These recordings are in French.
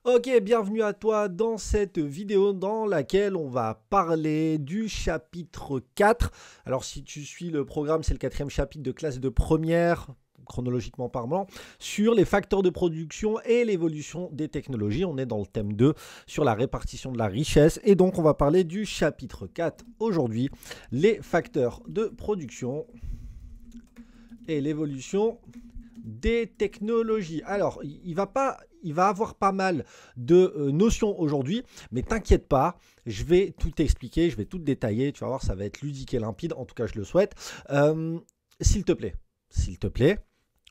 Ok, bienvenue à toi dans cette vidéo dans laquelle on va parler du chapitre 4. Alors si tu suis le programme, c'est le quatrième chapitre de classe de première, chronologiquement parlant, sur les facteurs de production et l'évolution des technologies. On est dans le thème 2 sur la répartition de la richesse et donc on va parler du chapitre 4 aujourd'hui, les facteurs de production et l'évolution des technologies. Alors, il va avoir pas mal de notions aujourd'hui, mais t'inquiète pas, je vais tout expliquer, je vais tout détailler, tu vas voir, ça va être ludique et limpide, en tout cas je le souhaite. S'il te plaît,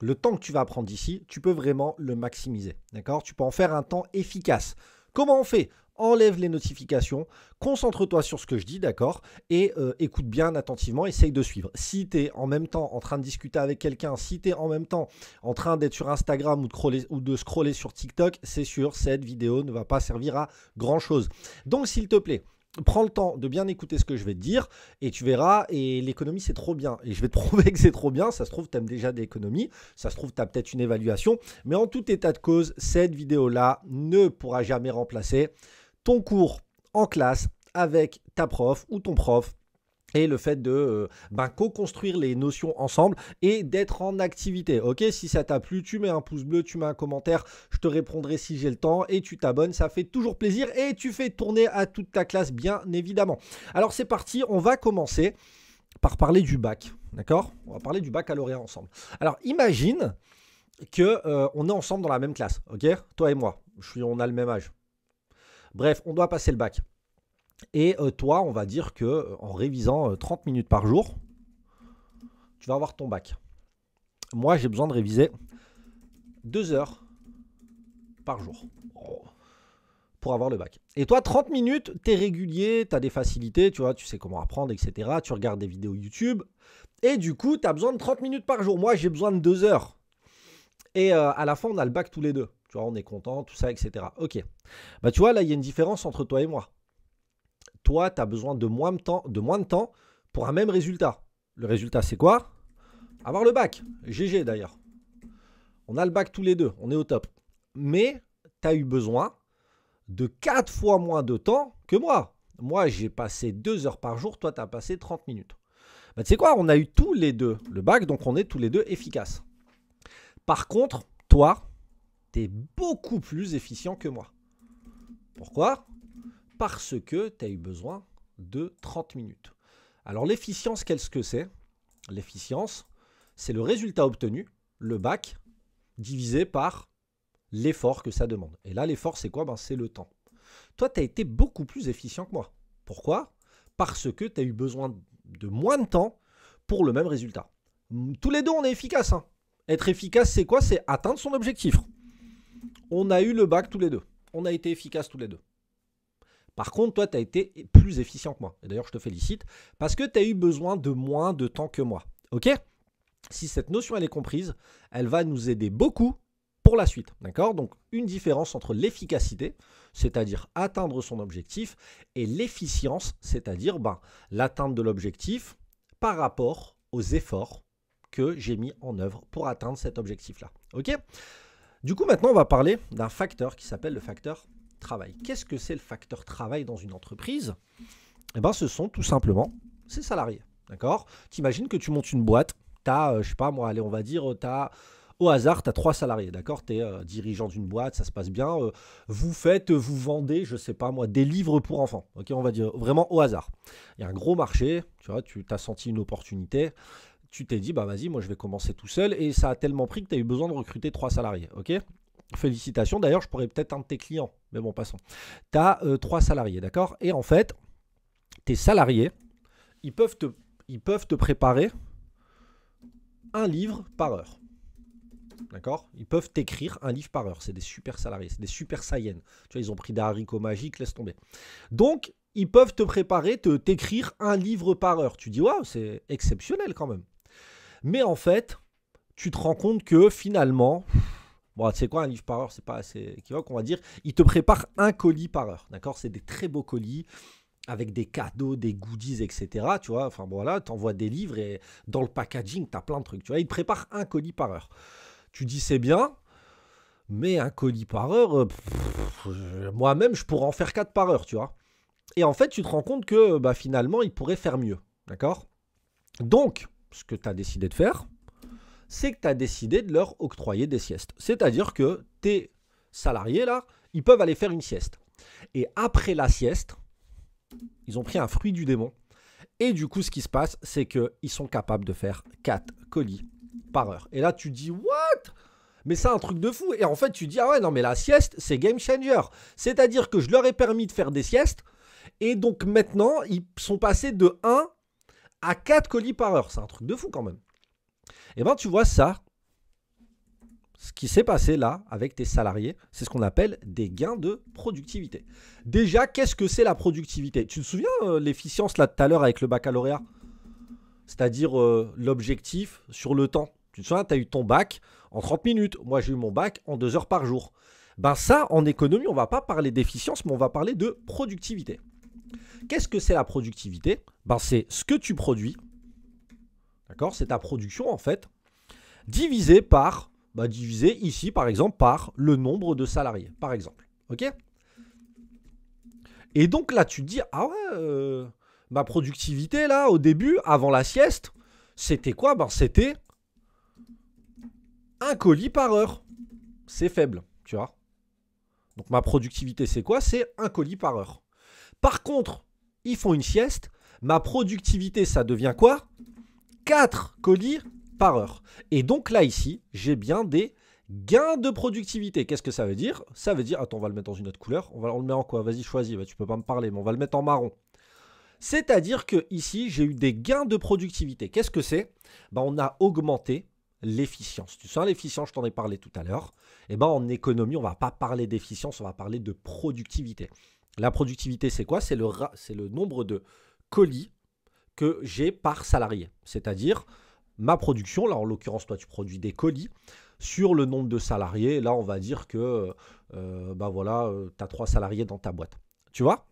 le temps que tu vas apprendre ici, tu peux vraiment le maximiser, d'accord? Tu peux en faire un temps efficace. Comment on fait? Enlève les notifications, concentre-toi sur ce que je dis, d'accord? Et écoute bien attentivement, essaye de suivre. Si tu es en même temps en train de discuter avec quelqu'un, si tu es en même temps en train d'être sur Instagram ou de scroller sur TikTok, c'est sûr, cette vidéo ne va pas servir à grand-chose. Donc, s'il te plaît, prends le temps de bien écouter ce que je vais te dire et tu verras, et l'économie c'est trop bien et je vais te prouver que c'est trop bien. Ça se trouve tu aimes déjà de l'économie, ça se trouve tu as peut-être une évaluation, mais en tout état de cause, cette vidéo là ne pourra jamais remplacer ton cours en classe avec ta prof ou ton prof et le fait de co-construire les notions ensemble et d'être en activité. Ok, si ça t'a plu, tu mets un pouce bleu, tu mets un commentaire, je te répondrai si j'ai le temps et tu t'abonnes, ça fait toujours plaisir et tu fais tourner à toute ta classe bien évidemment. Alors c'est parti, on va commencer par parler du bac, d'accord? On va parler du baccalauréat ensemble. Alors imagine que on est ensemble dans la même classe, ok? Toi et moi, on a le même âge. Bref, on doit passer le bac. Et toi, on va dire que en révisant 30 minutes par jour, tu vas avoir ton bac. Moi, j'ai besoin de réviser 2 heures par jour pour avoir le bac. Et toi, 30 minutes, tu es régulier, tu as des facilités, tu vois, tu sais comment apprendre, etc. Tu regardes des vidéos YouTube. Et du coup, tu as besoin de 30 minutes par jour. Moi, j'ai besoin de 2 heures. Et à la fin, on a le bac tous les deux. Tu vois, on est content, tout ça, etc. Ok. Bah, tu vois, là, il y a une différence entre toi et moi. Toi, tu as besoin de moins de temps pour un même résultat. Le résultat, c'est quoi? Avoir le bac. GG d'ailleurs. On a le bac tous les deux, on est au top. Mais tu as eu besoin de 4 fois moins de temps que moi. Moi, j'ai passé 2 heures par jour, toi, tu as passé 30 minutes. Bah, tu sais quoi? On a eu tous les deux le bac, donc on est tous les deux efficaces. Par contre, toi, tu es beaucoup plus efficient que moi. Pourquoi? Parce que tu as eu besoin de 30 minutes. Alors l'efficience, qu'est-ce que c'est? L'efficience, c'est le résultat obtenu, le bac, divisé par l'effort que ça demande. Et là, l'effort, c'est quoi? C'est le temps. Toi, tu as été beaucoup plus efficient que moi. Pourquoi? Parce que tu as eu besoin de moins de temps pour le même résultat. Tous les deux, on est efficaces. Hein. Être efficace, c'est quoi? C'est atteindre son objectif. On a eu le bac tous les deux. On a été efficaces tous les deux. Par contre, toi, tu as été plus efficient que moi. Et d'ailleurs, je te félicite parce que tu as eu besoin de moins de temps que moi. Ok? Si cette notion elle est comprise, elle va nous aider beaucoup pour la suite. D'accord? Donc, une différence entre l'efficacité, c'est-à-dire atteindre son objectif, et l'efficience, c'est-à-dire l'atteinte de l'objectif par rapport aux efforts que j'ai mis en œuvre pour atteindre cet objectif-là. Ok? Du coup, maintenant, on va parler d'un facteur qui s'appelle le facteur travail. Qu'est-ce que c'est le facteur travail dans une entreprise? Eh bien, ce sont tout simplement ses salariés. D'accord? T'imagines que tu montes une boîte, tu as, je sais pas moi, allez, on va dire, au hasard, tu as 3 salariés. D'accord? Tu es dirigeant d'une boîte, ça se passe bien. Vous vendez, je sais pas moi, des livres pour enfants. Ok? On va dire vraiment au hasard. Il y a un gros marché, tu vois, tu as senti une opportunité. Tu t'es dit, vas-y, moi je vais commencer tout seul. Et ça a tellement pris que tu as eu besoin de recruter 3 salariés. Ok? Félicitations, d'ailleurs, je pourrais peut-être un de tes clients, mais bon, passons. Tu as 3 salariés, d'accord? Et en fait, tes salariés, ils peuvent te préparer un livre par heure, d'accord? Ils peuvent t'écrire un livre par heure. C'est des super salariés, c'est des super saiyans. Tu vois, ils ont pris des haricots magiques, laisse tomber. Donc, ils peuvent te préparer, t'écrire un livre par heure. Tu dis, waouh, c'est exceptionnel quand même. Mais en fait, tu te rends compte que finalement... Bon, tu sais quoi, un livre par heure, c'est pas assez équivoque, on va dire. Il te prépare un colis par heure, d'accord? C'est des très beaux colis avec des cadeaux, des goodies, etc. Tu vois, enfin voilà, tu envoies des livres et dans le packaging, tu as plein de trucs. Tu vois, il te prépare un colis par heure. Tu dis, c'est bien, Mais un colis par heure, moi-même, je pourrais en faire 4 par heure, tu vois. Et en fait, tu te rends compte que bah, finalement, il pourrait faire mieux. D'accord? Donc, ce que tu as décidé de faire, c'est que tu as décidé de leur octroyer des siestes. C'est-à-dire que tes salariés, là, ils peuvent aller faire une sieste. Et après la sieste, ils ont pris un fruit du démon. Et du coup, ce qui se passe, c'est qu'ils sont capables de faire 4 colis par heure. Et là, tu dis, what? Mais c'est un truc de fou. Et en fait, tu dis, ah ouais, non, mais la sieste, c'est game changer. C'est-à-dire que je leur ai permis de faire des siestes. Et donc maintenant, ils sont passés de 1 à 4 colis par heure. C'est un truc de fou quand même. Et bien, tu vois ça, ce qui s'est passé là avec tes salariés, c'est ce qu'on appelle des gains de productivité. Déjà, qu'est-ce que c'est la productivité? Tu te souviens l'efficience là tout à l'heure avec le baccalauréat? C'est-à-dire l'objectif sur le temps. Tu te souviens, tu as eu ton bac en 30 minutes. Moi, j'ai eu mon bac en 2 heures par jour. Ben ça, en économie, on ne va pas parler d'efficience, mais on va parler de productivité. Qu'est-ce que c'est la productivité? Ben, c'est ce que tu produis. D'accord? C'est ta production, en fait, divisé par, divisé ici, par exemple, par le nombre de salariés, par exemple. OK? Et donc là, tu te dis, ah ouais, ma productivité, là, au début, avant la sieste, c'était quoi? Ben, c'était un colis par heure. C'est faible, tu vois. Donc ma productivité, c'est quoi? C'est un colis par heure. Par contre, ils font une sieste. Ma productivité, ça devient quoi? 4 colis par heure. Et donc là, ici, j'ai bien des gains de productivité. Qu'est-ce que ça veut dire? Ça veut dire, attends, on va le mettre dans une autre couleur. On le met en quoi? Vas-y, choisis. Tu peux pas me parler, mais on va le mettre en marron. C'est-à-dire que ici, j'ai eu des gains de productivité. Qu'est-ce que c'est? On a augmenté l'efficience. Tu sais, l'efficience, je t'en ai parlé tout à l'heure. Et en économie, on ne va pas parler d'efficience, on va parler de productivité. La productivité, c'est quoi? C'est le nombre de colis que j'ai par salarié. C'est-à-dire ma production, là en l'occurrence, toi tu produis des colis, sur le nombre de salariés, là on va dire que tu as 3 salariés dans ta boîte. Tu vois?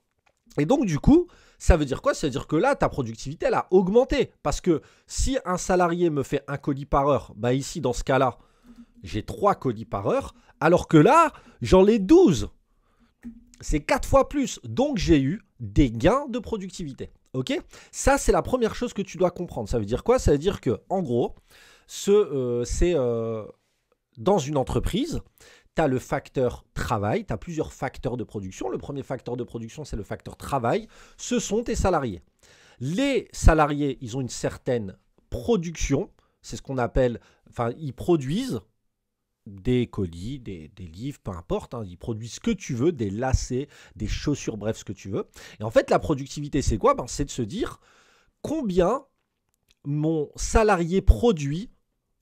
Et donc du coup, ça veut dire quoi? Ça veut dire que là, ta productivité, elle a augmenté. Parce que si un salarié me fait un colis par heure, ici, dans ce cas-là, j'ai 3 colis par heure, alors que là, j'en ai 12. C'est 4 fois plus. Donc, j'ai eu des gains de productivité. OK? Ça, c'est la première chose que tu dois comprendre. Ça veut dire quoi? Ça veut dire que, en gros, dans une entreprise, tu as le facteur travail, tu as plusieurs facteurs de production. Le premier facteur de production, c'est le facteur travail. Ce sont tes salariés. Les salariés, ils ont une certaine production. C'est ce qu'on appelle, ils produisent des colis, des livres, peu importe. Ils produisent ce que tu veux, des lacets, des chaussures, bref, ce que tu veux. Et en fait, la productivité, c'est quoi? C'est de se dire combien mon salarié produit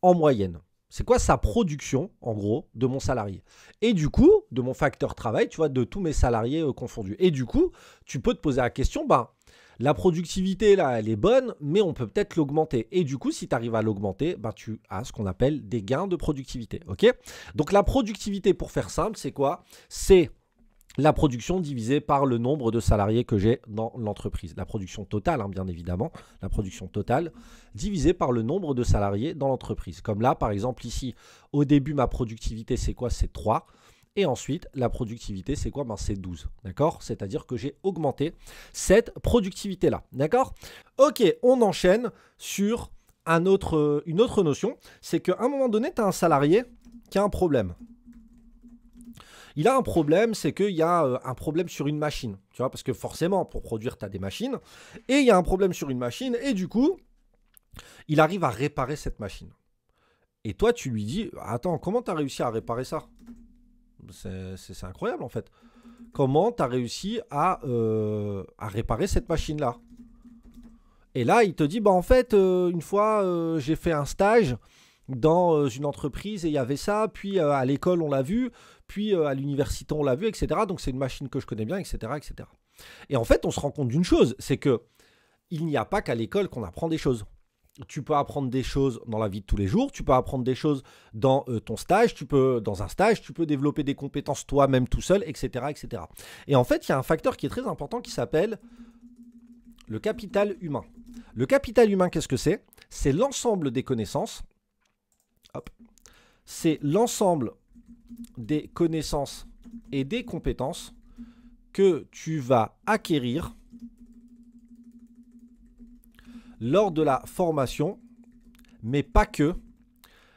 en moyenne. C'est quoi sa production, en gros, de mon salarié? Et du coup, de mon facteur travail, tu vois, de tous mes salariés confondus. Et du coup, tu peux te poser la question, la productivité, là, elle est bonne, mais on peut peut-être l'augmenter. Et du coup, si tu arrives à l'augmenter, tu as ce qu'on appelle des gains de productivité. OK? Donc, la productivité, pour faire simple, c'est quoi? C'est la production divisée par le nombre de salariés que j'ai dans l'entreprise. La production totale, bien évidemment. La production totale divisée par le nombre de salariés dans l'entreprise. Comme là, par exemple, ici, au début, ma productivité, c'est quoi? C'est 3. Et ensuite, la productivité, c'est quoi? C'est 12. D'accord? C'est-à-dire que j'ai augmenté cette productivité-là. D'accord? Ok, on enchaîne sur une autre notion. C'est qu'à un moment donné, tu as un salarié qui a un problème. Il a un problème, c'est qu'il y a un problème sur une machine. Tu vois, parce que forcément, pour produire, tu as des machines. Et il y a un problème sur une machine. Et du coup, il arrive à réparer cette machine. Et toi, tu lui dis, attends, comment tu as réussi à réparer ça? C'est incroyable, en fait. Comment tu as réussi à réparer cette machine-là? Et là, il te dit, en fait, une fois, j'ai fait un stage dans une entreprise et il y avait ça, puis à l'école on l'a vu, puis à l'université on l'a vu, etc. Donc c'est une machine que je connais bien, etc., etc. Et en fait, on se rend compte d'une chose, c'est que il n'y a pas qu'à l'école qu'on apprend des choses. Tu peux apprendre des choses dans la vie de tous les jours, tu peux apprendre des choses dans ton stage, dans un stage, tu peux développer des compétences toi-même tout seul, etc., etc. Et en fait, il y a un facteur qui est très important qui s'appelle le capital humain. Le capital humain, qu'est-ce que c'est? C'est l'ensemble des connaissances. C'est l'ensemble des connaissances et des compétences que tu vas acquérir lors de la formation, mais pas que,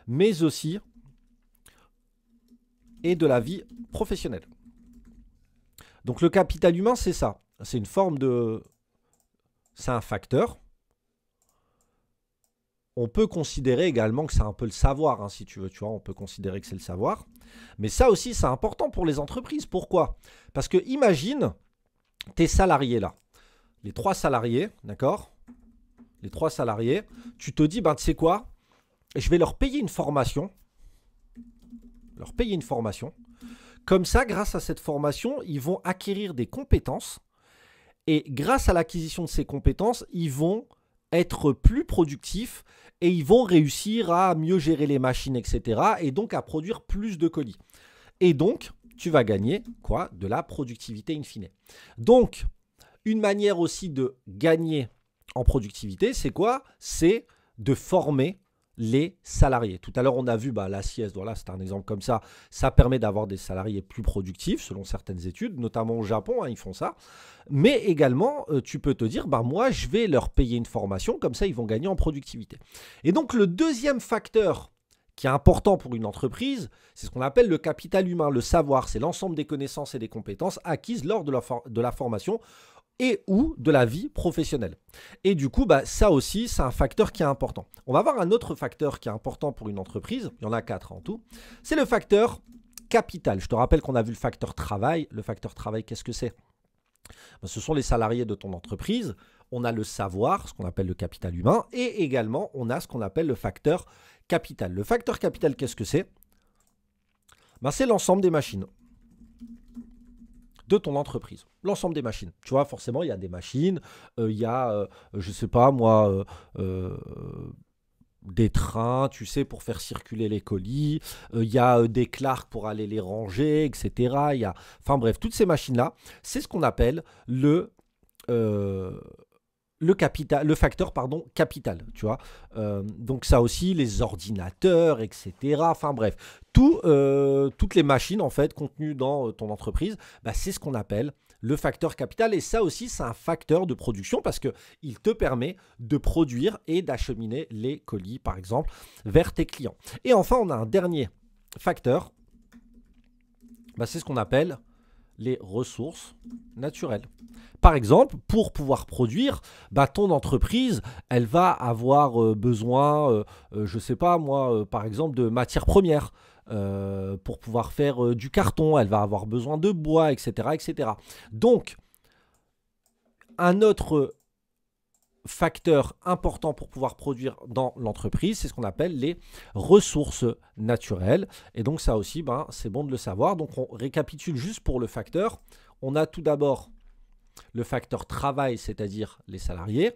mais aussi et de la vie professionnelle. Donc le capital humain, c'est ça. C'est une forme de... C'est un facteur. On peut considérer également que c'est un peu le savoir, hein, si tu veux, tu vois, on peut considérer que c'est le savoir. Mais ça aussi, c'est important pour les entreprises. Pourquoi? Parce que imagine tes salariés là, les 3 salariés, d'accord? Les 3 salariés, tu te dis, ben tu sais quoi? Je vais leur payer une formation. Comme ça, grâce à cette formation, ils vont acquérir des compétences. Et grâce à l'acquisition de ces compétences, ils vont être plus productifs et ils vont réussir à mieux gérer les machines, etc. Et donc à produire plus de colis. Et donc, tu vas gagner quoi? De la productivité in fine. Donc, une manière aussi de gagner en productivité, c'est quoi? C'est de former les salariés. Tout à l'heure, on a vu la sieste, voilà, c'est un exemple comme ça. Ça permet d'avoir des salariés plus productifs, selon certaines études, notamment au Japon, hein, ils font ça. Mais également, tu peux te dire, moi, je vais leur payer une formation, comme ça, ils vont gagner en productivité. Et donc, le deuxième facteur qui est important pour une entreprise, c'est ce qu'on appelle le capital humain, le savoir. C'est l'ensemble des connaissances et des compétences acquises lors de la formation et ou de la vie professionnelle. Et du coup, ça aussi, c'est un facteur qui est important. On va voir un autre facteur qui est important pour une entreprise. Il y en a 4 en tout. C'est le facteur capital. Je te rappelle qu'on a vu le facteur travail. Le facteur travail, qu'est-ce que c'est? Ce sont les salariés de ton entreprise. On a le savoir, ce qu'on appelle le capital humain. Et également, on a ce qu'on appelle le facteur capital. Le facteur capital, qu'est-ce que c'est? C'est l'ensemble des machines de ton entreprise. L'ensemble des machines. Tu vois, forcément, il y a des machines, il y a, je ne sais pas moi, des trains, tu sais, pour faire circuler les colis, il y a des Clark pour aller les ranger, etc. Enfin bref, toutes ces machines-là, c'est ce qu'on appelle le facteur capital, tu vois. Donc ça aussi, les ordinateurs, etc. Enfin bref, toutes les machines en fait contenues dans ton entreprise, c'est ce qu'on appelle le facteur capital. Et ça aussi, c'est un facteur de production parce qu'il te permet de produire et d'acheminer les colis, par exemple, vers tes clients. Et enfin, on a un dernier facteur, c'est ce qu'on appelle les ressources naturelles. Par exemple, pour pouvoir produire, ton entreprise, elle va avoir besoin, je ne sais pas moi, par exemple, de matières premières. Pour pouvoir faire du carton, elle va avoir besoin de bois, etc., etc. Donc, un autre facteur important pour pouvoir produire dans l'entreprise, c'est ce qu'on appelle les ressources naturelles. Et donc ça aussi, c'est bon de le savoir. Donc on récapitule juste pour le facteur. On a tout d'abord le facteur travail, c'est-à-dire les salariés.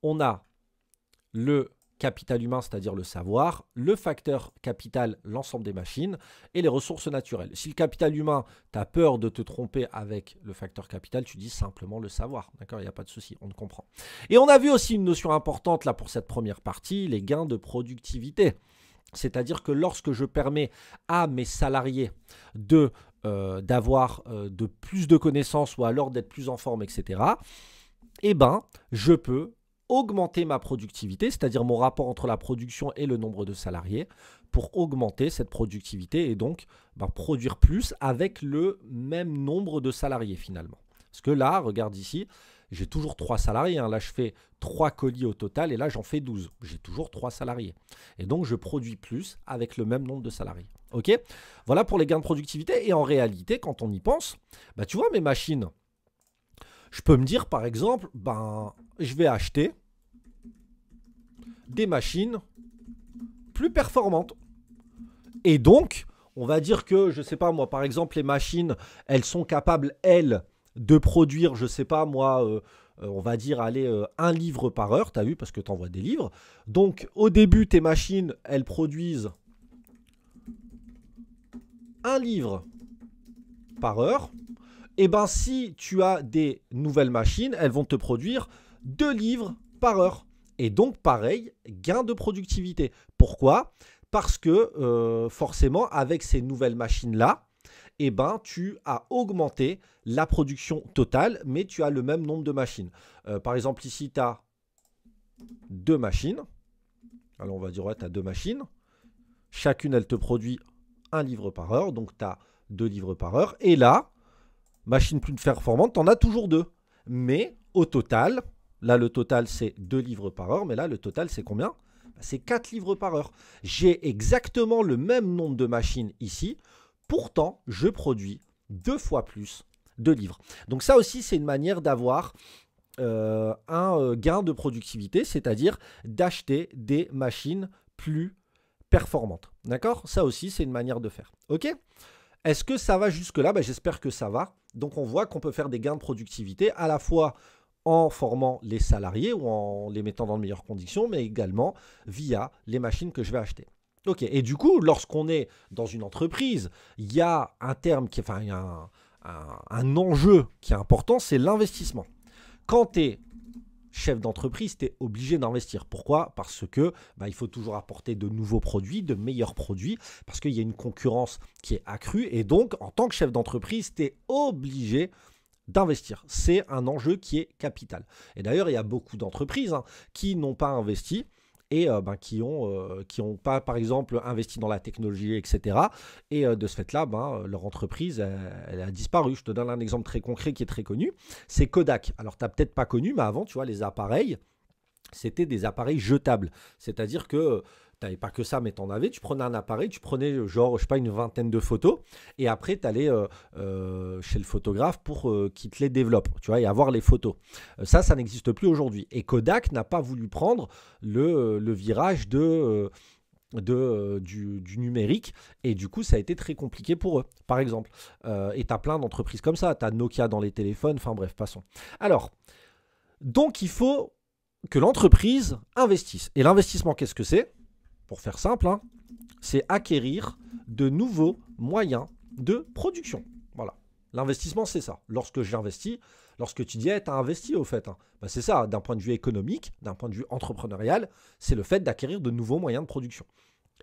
On a le capital humain, c'est-à-dire le savoir, le facteur capital, l'ensemble des machines, et les ressources naturelles. Si le capital humain, tu as peur de te tromper avec le facteur capital, tu dis simplement le savoir. D'accord, il n'y a pas de souci, on te comprend. Et on a vu aussi une notion importante là pour cette première partie, les gains de productivité. C'est-à-dire que lorsque je permets à mes salariés d'avoir de plus de connaissances ou alors d'être plus en forme, etc., je peux augmenter ma productivité, c'est-à-dire mon rapport entre la production et le nombre de salariés, pour augmenter cette productivité et donc produire plus avec le même nombre de salariés finalement. Parce que là, regarde ici, j'ai toujours 3 salariés. Là, je fais 3 colis au total et là, j'en fais 12. J'ai toujours 3 salariés. Et donc, je produis plus avec le même nombre de salariés. OK? Voilà pour les gains de productivité. Et en réalité, quand on y pense, tu vois, mes machines, je peux me dire, par exemple, je vais acheter des machines plus performantes. Et donc, on va dire que, je ne sais pas moi, par exemple, les machines, elles sont capables, elles, de produire, je ne sais pas moi, on va dire, allez, 1 livre par heure, tu as vu, parce que tu envoies des livres. Donc, au début, tes machines, elles produisent 1 livre par heure. Et si tu as des nouvelles machines, elles vont te produire 2 livres par heure. Et donc, pareil, gain de productivité. Pourquoi ? Parce que forcément, avec ces nouvelles machines-là, eh ben, tu as augmenté la production totale, mais tu as le même nombre de machines. Par exemple, ici, tu as 2 machines. Alors, on va dire, ouais, tu as 2 machines. Chacune, elle te produit 1 livre par heure. Donc, tu as 2 livres par heure. Et là, machine plus performante, tu en as toujours 2. Mais au total, là, le total, c'est 2 livres par heure. Mais là, le total, c'est combien? C'est 4 livres par heure. J'ai exactement le même nombre de machines ici. Pourtant, je produis 2 fois plus de livres. Donc ça aussi, c'est une manière d'avoir un gain de productivité, c'est-à-dire d'acheter des machines plus performantes. D'accord? Ça aussi, c'est une manière de faire. OK? Est-ce que ça va jusque-là? J'espère que ça va. Donc, on voit qu'on peut faire des gains de productivité à la fois en formant les salariés ou en les mettant dans de meilleures conditions, mais également via les machines que je vais acheter. Ok, et du coup, lorsqu'on est dans une entreprise, il y a un terme, il y a un enjeu qui est important, c'est l'investissement. Quand tu es chef d'entreprise, tu es obligé d'investir. Pourquoi? Parce que il faut toujours apporter de nouveaux produits, de meilleurs produits, parce qu'il y a une concurrence qui est accrue. Et donc, en tant que chef d'entreprise, tu es obligé d'investir. C'est un enjeu qui est capital. Et d'ailleurs, il y a beaucoup d'entreprises qui n'ont pas investi et qui ont pas, par exemple, investi dans la technologie, etc. Et de ce fait-là, leur entreprise, elle a disparu. Je te donne un exemple très concret qui est très connu. C'est Kodak. Alors, tu n'as peut-être pas connu, mais avant, tu vois, les appareils, c'était des appareils jetables. C'est-à-dire que tu n'avais pas que ça, mais tu en avais. Tu prenais un appareil, tu prenais genre, je sais pas, une vingtaine de photos. Et après, tu allais chez le photographe pour qu'il te les développe, tu vois, et avoir les photos. Ça n'existe plus aujourd'hui. Et Kodak n'a pas voulu prendre le virage du numérique. Et du coup, ça a été très compliqué pour eux, par exemple. Et tu as plein d'entreprises comme ça. Tu as Nokia dans les téléphones. Enfin bref, passons. Alors, donc il faut que l'entreprise investisse. Et l'investissement, qu'est-ce que c'est? Pour faire simple, c'est acquérir de nouveaux moyens de production. Voilà. L'investissement, c'est ça. Lorsque j'investis, lorsque tu dis, tu as investi au fait, c'est ça, d'un point de vue économique, d'un point de vue entrepreneurial, c'est le fait d'acquérir de nouveaux moyens de production.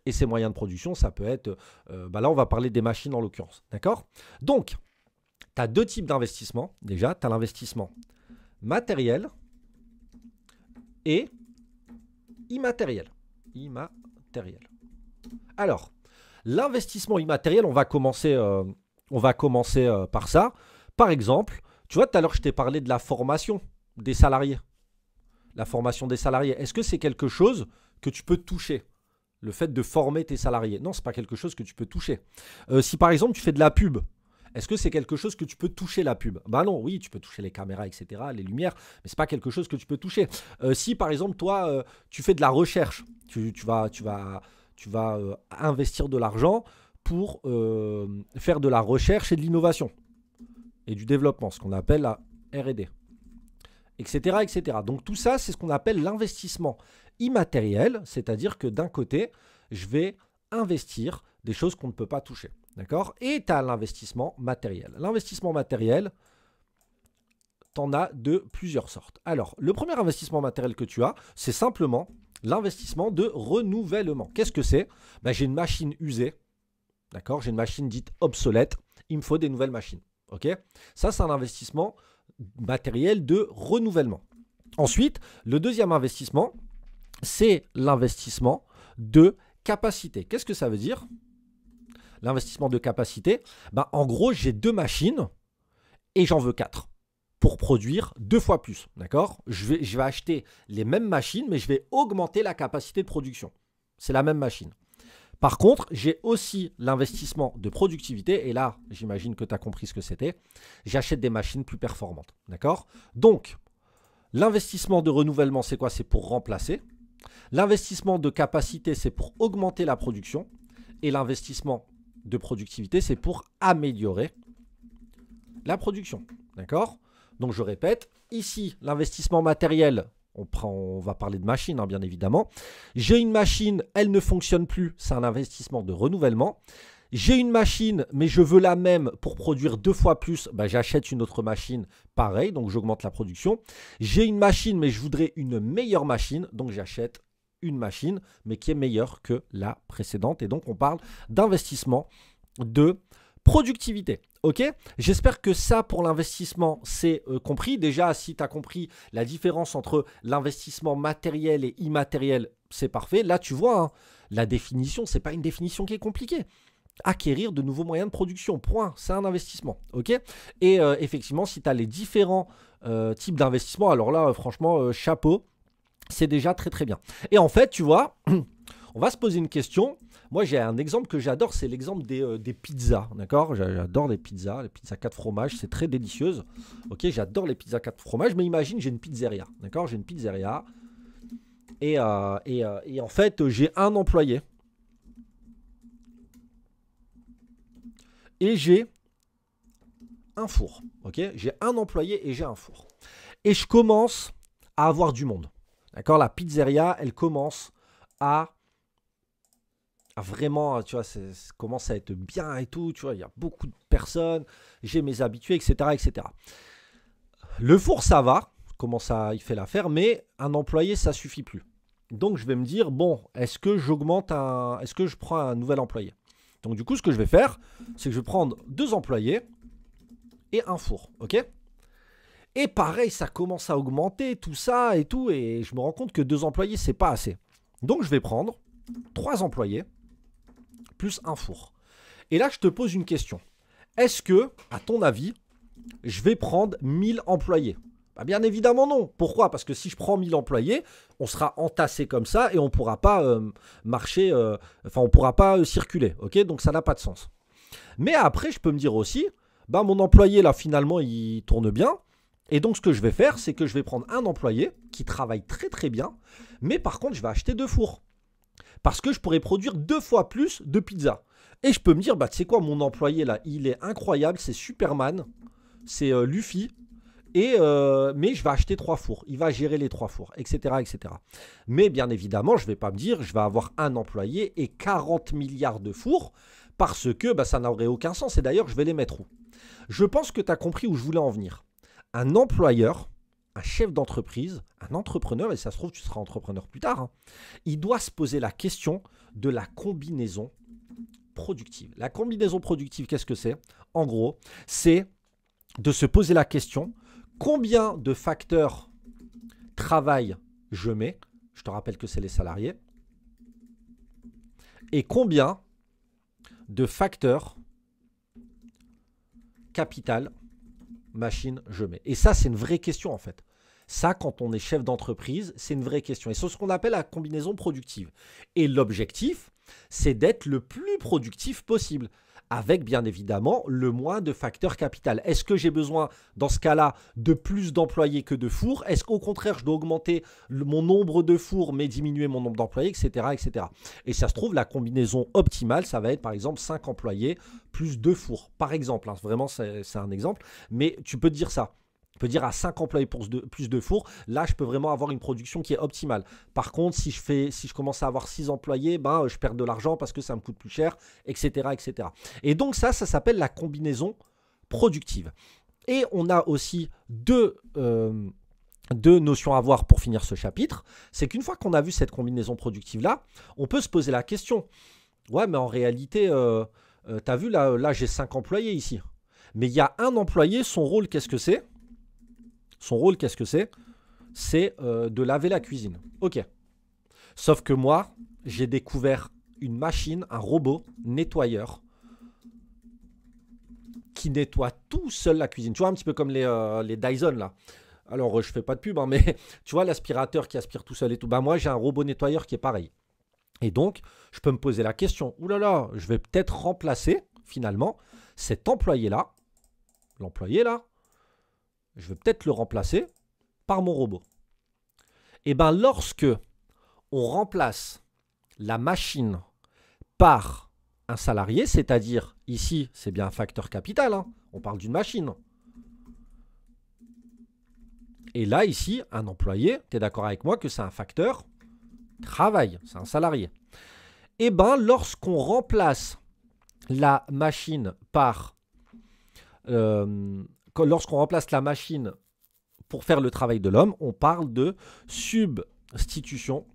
Et ces moyens de production, ça peut être, là, on va parler des machines en l'occurrence. D'accord? Donc, tu as 2 types d'investissement. Déjà, tu as l'investissement matériel et immatériel. Alors, l'investissement immatériel, on va commencer par ça. Par exemple, tu vois, tout à l'heure, je t'ai parlé de la formation des salariés. La formation des salariés, est-ce que c'est quelque chose que tu peux toucher? Le fait de former tes salariés? Non, ce n'est pas quelque chose que tu peux toucher. Si par exemple, tu fais de la pub, est-ce que c'est quelque chose que tu peux toucher, la pub? Non, oui, tu peux toucher les caméras, etc., les lumières, mais ce n'est pas quelque chose que tu peux toucher. Si par exemple, toi, tu fais de la recherche, tu vas investir de l'argent pour faire de la recherche et de l'innovation et du développement, ce qu'on appelle la R&D, etc., etc. Donc tout ça, c'est ce qu'on appelle l'investissement immatériel, c'est-à-dire que d'un côté, je vais investir des choses qu'on ne peut pas toucher. D'accord? Et tu as l'investissement matériel. L'investissement matériel, tu en as de plusieurs sortes. Alors, le premier investissement matériel que tu as, c'est simplement l'investissement de renouvellement. Qu'est-ce que c'est? J'ai une machine usée. D'accord? J'ai une machine dite obsolète. Il me faut des nouvelles machines. OK? Ça, c'est un investissement matériel de renouvellement. Ensuite, le deuxième investissement, c'est l'investissement de capacité. Qu'est-ce que ça veut dire? L'investissement de capacité, en gros, j'ai 2 machines et j'en veux 4 pour produire 2 fois plus. D'accord? Je vais acheter les mêmes machines, mais je vais augmenter la capacité de production. C'est la même machine. Par contre, j'ai aussi l'investissement de productivité. Et là, j'imagine que tu as compris ce que c'était. J'achète des machines plus performantes. D'accord? Donc, l'investissement de renouvellement, c'est quoi? C'est pour remplacer. L'investissement de capacité, c'est pour augmenter la production. Et l'investissement de productivité, c'est pour améliorer la production. D'accord? Donc, je répète, ici, l'investissement matériel, on va parler de machine, bien évidemment. J'ai une machine, elle ne fonctionne plus, c'est un investissement de renouvellement. J'ai une machine, mais je veux la même pour produire 2 fois plus, j'achète une autre machine, pareil, donc j'augmente la production. J'ai une machine, mais je voudrais une meilleure machine, donc j'achète une machine, mais qui est meilleure que la précédente. Et donc, on parle d'investissement de productivité. Ok, j'espère que ça pour l'investissement c'est compris. Déjà, si tu as compris la différence entre l'investissement matériel et immatériel, c'est parfait. Là, tu vois, hein, la définition, c'est pas une définition qui est compliquée. Acquérir de nouveaux moyens de production, point, c'est un investissement. Ok, et effectivement, si tu as les différents types d'investissement, alors là, franchement, chapeau, c'est déjà très très bien. Et en fait, tu vois, on va se poser une question. Moi, j'ai un exemple que j'adore, c'est l'exemple des pizzas, d'accord? J'adore les pizzas 4 fromages, c'est très délicieuse. Ok, j'adore les pizzas 4 fromages, mais imagine, j'ai une pizzeria, d'accord? J'ai une pizzeria et en fait, j'ai un employé et j'ai un four, ok? J'ai un employé et j'ai un four. Et je commence à avoir du monde, d'accord? La pizzeria, elle commence à vraiment, tu vois, ça commence à être bien et tout, tu vois, il y a beaucoup de personnes, j'ai mes habitués, etc., etc. Le four, ça va, comment ça, il fait l'affaire, mais un employé, ça suffit plus. Donc, je vais me dire, bon, est-ce que je prends un nouvel employé? Donc, du coup, ce que je vais faire, c'est que je vais prendre 2 employés et un four, ok? Et pareil, ça commence à augmenter, tout ça et tout, et je me rends compte que 2 employés, c'est pas assez. Donc, je vais prendre 3 employés plus un four. Et là, je te pose une question. Est-ce que, à ton avis, je vais prendre 1000 employés? Bah, bien évidemment non. Pourquoi? Parce que si je prends 1000 employés, on sera entassé comme ça et on ne pourra pas marcher, on ne pourra pas circuler. Ok, donc ça n'a pas de sens. Mais après, je peux me dire aussi, bah, mon employé là, finalement, il tourne bien. Et donc, ce que je vais faire, c'est que je vais prendre un employé qui travaille très très bien. Mais par contre, je vais acheter 2 fours. Parce que je pourrais produire 2 fois plus de pizza. Et je peux me dire, bah, tu sais quoi, mon employé là, il est incroyable, c'est Superman, c'est Luffy, mais je vais acheter 3 fours, il va gérer les 3 fours, etc., etc. Mais bien évidemment, je ne vais pas me dire, je vais avoir un employé et 40 milliards de fours, parce que bah, ça n'aurait aucun sens. Et d'ailleurs, je vais les mettre où? Je pense que tu as compris où je voulais en venir. Un employeur, un chef d'entreprise, un entrepreneur, et ça se trouve, tu seras entrepreneur plus tard, hein, il doit se poser la question de la combinaison productive. La combinaison productive, qu'est-ce que c'est? En gros, c'est de se poser la question, combien de facteurs travail je mets? Je te rappelle que c'est les salariés. Et combien de facteurs capital, machine, je mets? Et ça, c'est une vraie question en fait. Ça, quand on est chef d'entreprise, c'est une vraie question. Et c'est ce qu'on appelle la combinaison productive. Et l'objectif, c'est d'être le plus productif possible, avec bien évidemment le moins de facteurs capital. Est-ce que j'ai besoin, dans ce cas-là, de plus d'employés que de fours? Est-ce qu'au contraire, je dois augmenter mon nombre de fours, mais diminuer mon nombre d'employés, etc., etc. Et ça se trouve, la combinaison optimale, ça va être par exemple 5 employés plus 2 fours. Par exemple, hein, vraiment, c'est un exemple. Mais tu peux te dire ça. Je peux dire à 5 employés pour plus de fours, là je peux vraiment avoir une production qui est optimale. Par contre, si je commence à avoir 6 employés, ben, je perds de l'argent parce que ça me coûte plus cher, etc. etc. Et donc ça s'appelle la combinaison productive. Et on a aussi deux notions à voir pour finir ce chapitre. C'est qu'une fois qu'on a vu cette combinaison productive-là, on peut se poser la question. Ouais, mais en réalité, tu as vu, là j'ai 5 employés ici. Mais il y a un employé, son rôle, qu'est-ce que c'est? Son rôle, qu'est-ce que c'est? C'est de laver la cuisine. Ok. Sauf que moi, j'ai découvert une machine, un robot nettoyeur qui nettoie tout seul la cuisine. Tu vois, un petit peu comme les Dyson là. Alors, je fais pas de pub, hein, mais tu vois, l'aspirateur qui aspire tout seul et tout. Bah, moi, j'ai un robot nettoyeur qui est pareil. Et donc, je peux me poser la question, ouh là là, je vais peut-être remplacer finalement cet employé-là, l'employé-là, je vais peut-être le remplacer par mon robot. Et bien, lorsque on remplace la machine par un salarié, c'est-à-dire ici, c'est bien un facteur capital, hein, on parle d'une machine. Et là, ici, un employé, tu es d'accord avec moi que c'est un facteur travail, c'est un salarié. Et bien, lorsqu'on remplace la machine par... lorsqu'on remplace la machine pour faire le travail de l'homme, on parle de substitution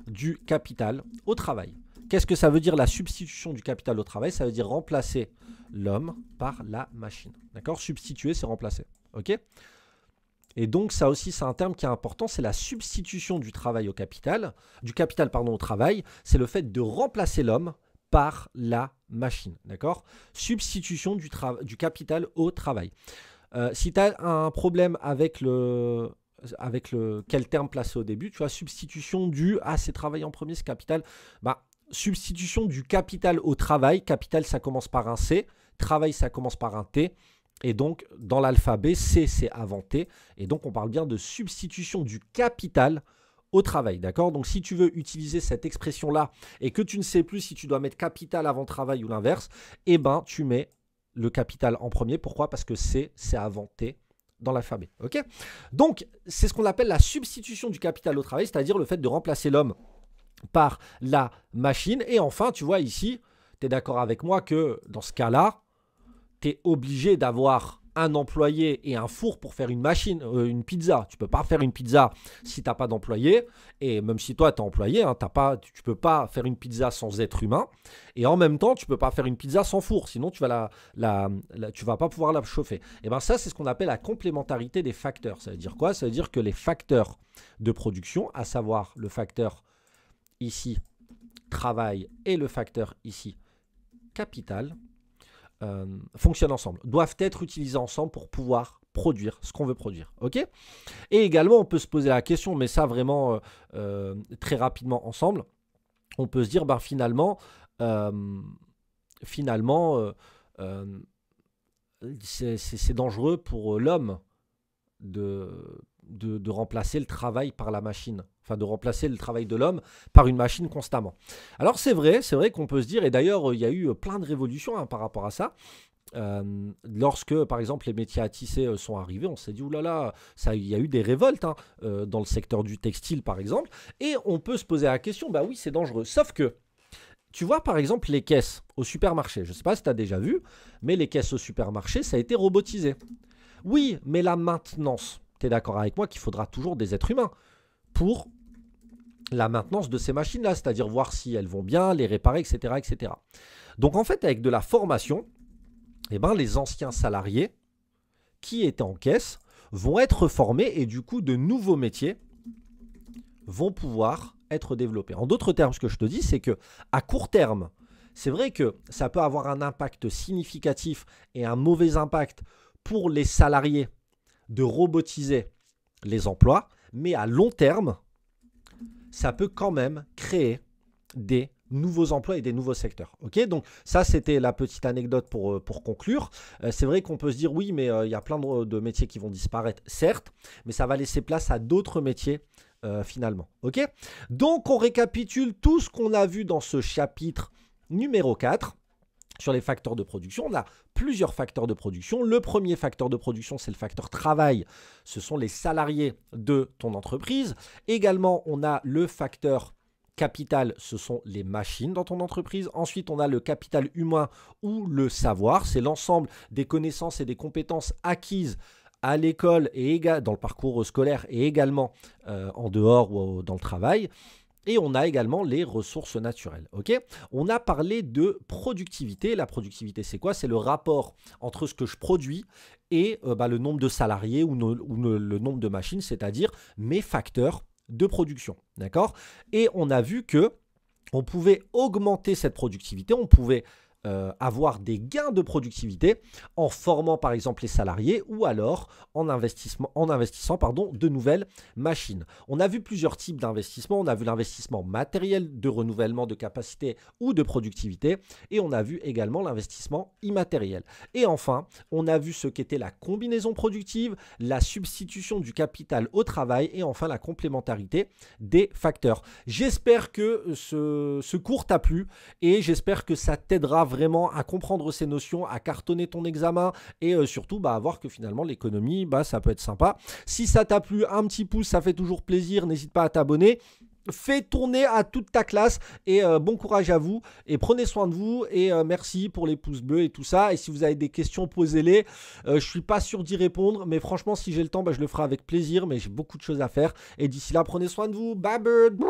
du capital au travail. Qu'est-ce que ça veut dire la substitution du capital au travail? Ça veut dire remplacer l'homme par la machine. D'accord? Substituer, c'est remplacer. OK? Et donc, ça aussi, c'est un terme qui est important, c'est la substitution du travail au capital, au travail, c'est le fait de remplacer l'homme par la machine. D'accord? Substitution du capital au travail. Si tu as un problème avec quel terme placer au début, tu vois, substitution du c'est travail en premier, c'est capital. Substitution du capital au travail. Capital, ça commence par un C. Travail, ça commence par un T. Et donc, dans l'alphabet, C, c'est avant T. Et donc, on parle bien de substitution du capital au travail. D'accord? Donc, si tu veux utiliser cette expression-là et que tu ne sais plus si tu dois mettre capital avant travail ou l'inverse, eh ben, tu mets le capital en premier. Pourquoi? Parce que C, c'est avant T dans l'alphabet. OK? Donc, c'est ce qu'on appelle la substitution du capital au travail, c'est-à-dire le fait de remplacer l'homme par la machine. Et enfin, tu vois ici, tu es d'accord avec moi que dans ce cas-là, tu es obligé d'avoir un employé et un four pour faire une une pizza. Tu ne peux pas faire une pizza si tu n'as pas d'employé. Et même si toi, tu es employé, tu ne peux pas faire une pizza sans être humain. Et en même temps, tu ne peux pas faire une pizza sans four. Sinon, tu vas vas pas pouvoir la chauffer. Et bien ça, c'est ce qu'on appelle la complémentarité des facteurs. Ça veut dire quoi? Ça veut dire que les facteurs de production, à savoir le facteur ici travail et le facteur ici capital, fonctionnent ensemble, doivent être utilisés ensemble pour pouvoir produire ce qu'on veut produire. OK? Et également, on peut se poser la question, mais ça vraiment très rapidement ensemble, on peut se dire, finalement, c'est dangereux pour l'homme de remplacer le travail par la machine, enfin de remplacer le travail de l'homme par une machine constamment. Alors c'est vrai qu'on peut se dire, et d'ailleurs il y a eu plein de révolutions par rapport à ça. Lorsque par exemple les métiers à tisser sont arrivés, on s'est dit oulala, il y a eu des révoltes dans le secteur du textile par exemple, et on peut se poser la question, oui c'est dangereux, sauf que tu vois par exemple les caisses au supermarché, je ne sais pas si tu as déjà vu, mais les caisses au supermarché ça a été robotisé. Oui, mais la maintenance, tu es d'accord avec moi qu'il faudra toujours des êtres humains pour la maintenance de ces machines-là, c'est-à-dire voir si elles vont bien, les réparer, etc., etc. Donc en fait, avec de la formation, les anciens salariés qui étaient en caisse vont être formés et du coup, de nouveaux métiers vont pouvoir être développés. En d'autres termes, ce que je te dis, c'est que à court terme, c'est vrai que ça peut avoir un impact significatif et un mauvais impact pour les salariés de robotiser les emplois, mais à long terme, ça peut quand même créer des nouveaux emplois et des nouveaux secteurs. Ok, donc ça, c'était la petite anecdote pour conclure. C'est vrai qu'on peut se dire, oui, mais il y a plein de métiers qui vont disparaître, certes, mais ça va laisser place à d'autres métiers finalement. Ok, donc on récapitule tout ce qu'on a vu dans ce chapitre numéro 4. Sur les facteurs de production, on a plusieurs facteurs de production. Le premier facteur de production, c'est le facteur travail. Ce sont les salariés de ton entreprise. Également, on a le facteur capital, ce sont les machines dans ton entreprise. Ensuite, on a le capital humain ou le savoir. C'est l'ensemble des connaissances et des compétences acquises à l'école et dans le parcours scolaire et également en dehors ou dans le travail. Et on a également les ressources naturelles. Okay, on a parlé de productivité. La productivité, c'est quoi? C'est le rapport entre ce que je produis et le nombre de salariés ou le nombre de machines, c'est-à-dire mes facteurs de production. D'accord? Et on a vu que on pouvait augmenter cette productivité, on pouvait avoir des gains de productivité en formant par exemple les salariés ou alors en investissant de nouvelles machines. On a vu plusieurs types d'investissements. On a vu l'investissement matériel de renouvellement de capacité ou de productivité et on a vu également l'investissement immatériel. Et enfin, on a vu ce qu'était la combinaison productive, la substitution du capital au travail et enfin la complémentarité des facteurs. J'espère que ce cours t'a plu et j'espère que ça t'aidera vraiment à comprendre ces notions, à cartonner ton examen et surtout à voir que finalement l'économie, ça peut être sympa. Si ça t'a plu, un petit pouce, ça fait toujours plaisir. N'hésite pas à t'abonner. fais tourner à toute ta classe et bon courage à vous et prenez soin de vous et merci pour les pouces bleus et tout ça. Et si vous avez des questions, posez-les. Je suis pas sûr d'y répondre, mais franchement, si j'ai le temps, bah, je le ferai avec plaisir. Mais j'ai beaucoup de choses à faire. Et d'ici là, prenez soin de vous. Bye bird.